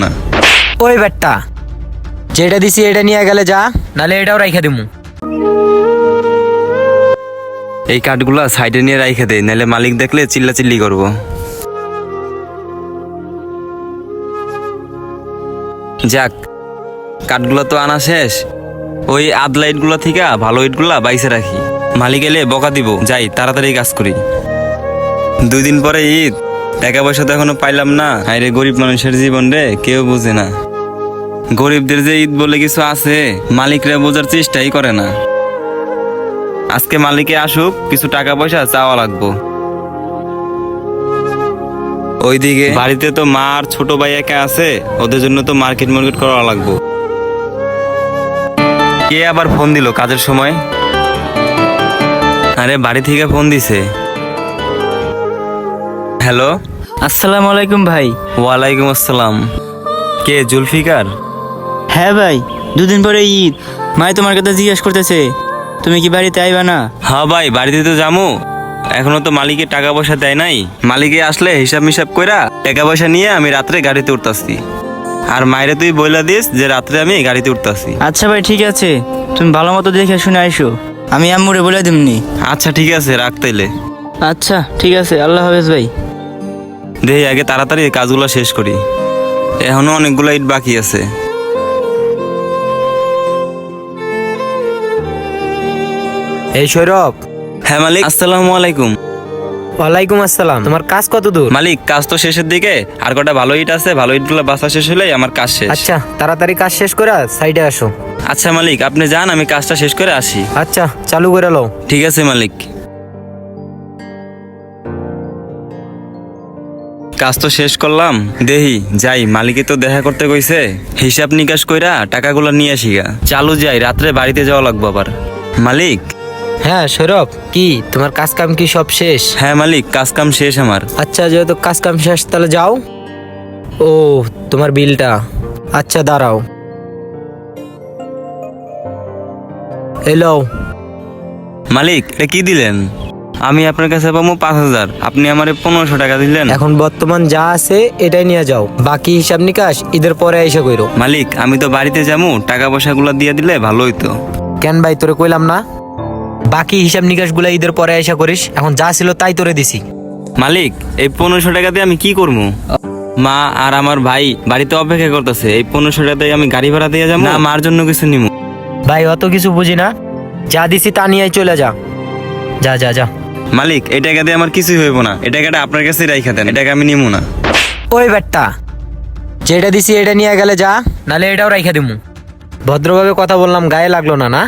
না। ওই বেটা, যেটা দিছি এটা নিয়ে গেলে যা, নালে এটাও রাইখা দিমু। এই কাঠগুলা সাইডে নিয়ে রাইখে দে, নাহলে মালিক দেখলে চিল্লাচিল্লি করবো। যাক, কাঠগুলা তো আনা শেষ। ওই আদলা ইটগুলা থেকে ভালো ইটগুলা বাইসে রাখি, মালিক এলে বকা দিব। যাই, তাড়াতাড়ি কাজ করি। 2 দিন পরে ঈদ, টাকা পয়সা তো এখনো পাইলাম না। আরে গরিব মানুষের জীবন রে, কেউ বুঝে না। গরিবদের যে ঈদ বলে কিছু আছে, মালিকরা বোঝার চেষ্টাই করে না। আজকে মালিকে আসুক, কিছু টাকা পয়সা চাওয়া লাগবো। ওইদিকে বাড়িতে তো মা আর ছোট ভাই একা আছে, ওদের জন্য তো মার্কেট করা লাগবো। কে আবার ফোন দিল কাজের সময়? আরে বাড়ি থেকে ফোন দিছে। হ্যালো, আসসালামু আলাইকুম ভাই। ওয়ালাইকুম আসসালাম। কে, জুলফিকার? হ্যাঁ ভাই, 2 দিন পরে ঈদ। মাই তোমার কথা জিজ্ঞেস করতেছে, তুমি কি বাড়িতে আইবা না? হ্যাঁ ভাই, বাড়িতে তো যাবো। এখনো তো মালিকে টাকা পয়সা দেয় নাই। মালিকে আসলে হিসাব মিসাব কইরা টাকা পয়সা নিয়ে আমি রাত্রে গাড়িতে উঠতাছি। আর মায়েরে তুই বইলা দিস যে রাত্রে আমি গাড়িতে উঠতাছি। আচ্ছা ভাই, ঠিক আছে, তুমি ভালো মতো দেখে শুনে আইসো, আমি আম্মুরে বলে দিমনি। আচ্ছা ঠিক আছে, রাখ তাইলে। আচ্ছা ঠিক আছে, আল্লাহ হাফেজ ভাই। দেখি আগে তাড়াতাড়ি কাজগুলো শেষ করি, এখনো অনেকগুলো ইট বাকি আছে। এই সৌরভ। হ্যাঁ মালিক, আসসালামু আলাইকুম। ওয়ালাইকুম আসসালাম। তোমার কাজ কত দূর? মালিক, কাজ তো শেষের দিকে, আর কটা ভালো ইট আছে, ভালো ইটগুলো বাসা শেষ হলেই আমার কাজ শেষ। আচ্ছা, তাড়াতাড়ি কাজ শেষ করে সাইডে আসো। আচ্ছা মালিক, আপনি যান, আমি কাজটা শেষ করে আসি। আচ্ছা, চালু করে লও। ঠিক আছে মালিক। কাজ তো শেষ করলাম, দেহি যাই, মালিকে তো দেখা করতে কইছে। হিসাব নিকাশ কইরা টাকাগুলো নিয়ে আসি গা। চালু যাই, রাত্রে বাড়িতে যাওয়া লাগবো আবার। মালিক। হ্যাঁ সৌরভ, কি তোমার কাজ কাম কি সব শেষ? হ্যাঁ মালিক, কাজ কাম শেষ আমার। আচ্ছা, যেহেতু কাজ কাম শেষ, তাহলে যাও। ও, তোমার বিলটা। আচ্ছা দাঁড়াও, এলো। মালিক, এটা কি দিলেন? আমি আপনার কাছে পাবো 5,000, আপনি আমারে 1500 টাকা দিলেন। এখন বর্তমান যা আছে এটাই নিয়ে যাও, বাকি হিসাব নিকাশ ঈদের পরে এসে কইরো। মালিক, আমি তো বাড়িতে যাবো, টাকা পয়সাগুলো দিয়ে দিলে ভালো হইতো। কেন ভাই, তোরে কইলাম না বাকি হিসাব নিকাশ গুলা ঈদের পরে এসে করিস? এখন যা ছিল তাই তোরে দিছি। মালিক, এই 1500 টাকা দিয়ে আমি কি করবো? মা আর আমার ভাই বাড়িতে অপেক্ষা করতেছে। এই 1500 টাকা দিয়ে আমি গাড়ি ভাড়া দিয়ে যাবো না মার জন্য কিছু নিবো? ভাই অত কিছু বুঝি না, যা দিছি তা নিয়ে চলে যা। যা যা যা। মালিক, এই টাকা দিয়ে আমার কিছুই হইব না, এই টাকাটা আপনার কাছে রাইখা দেন, এটাকে আমি নিবো না। ওই বেটা, যেটা দিছি এটা নিয়ে গেলে যা, নালে এটাও রাইখা দিমু। ভদ্রভাবে কথা বললাম, গায়ে লাগলো না? না,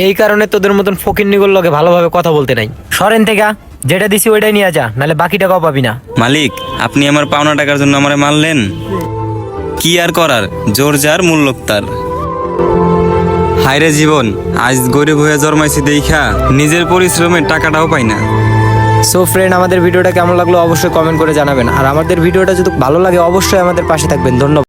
এই কারণে তোদের মতন ফকিন্নিগুলোর লগে ভালোভাবে কথা বলতে নাই। সরেন থেকে, যেটা দিছি ওইটাই নিয়ে যা, নালে বাকি টাকাও পাবি না। মালিক, আপনি আমার পাওনা টাকার জন্য আমারে মারলেন। কি আর করার, জোর যার মূল্য তার। হায়রে জীবন, আজ গরিব হয়ে জন্মাইছি দেখা নিজের পরিশ্রমের টাকাটাও পাই না। সো ফ্রেন্ড, আমাদের ভিডিওটা কেমন লাগলো অবশ্যই কমেন্ট করে জানাবেন। আর আমাদের ভিডিওটা যদি ভালো লাগে অবশ্যই আমাদের পাশে থাকবেন। ধন্যবাদ।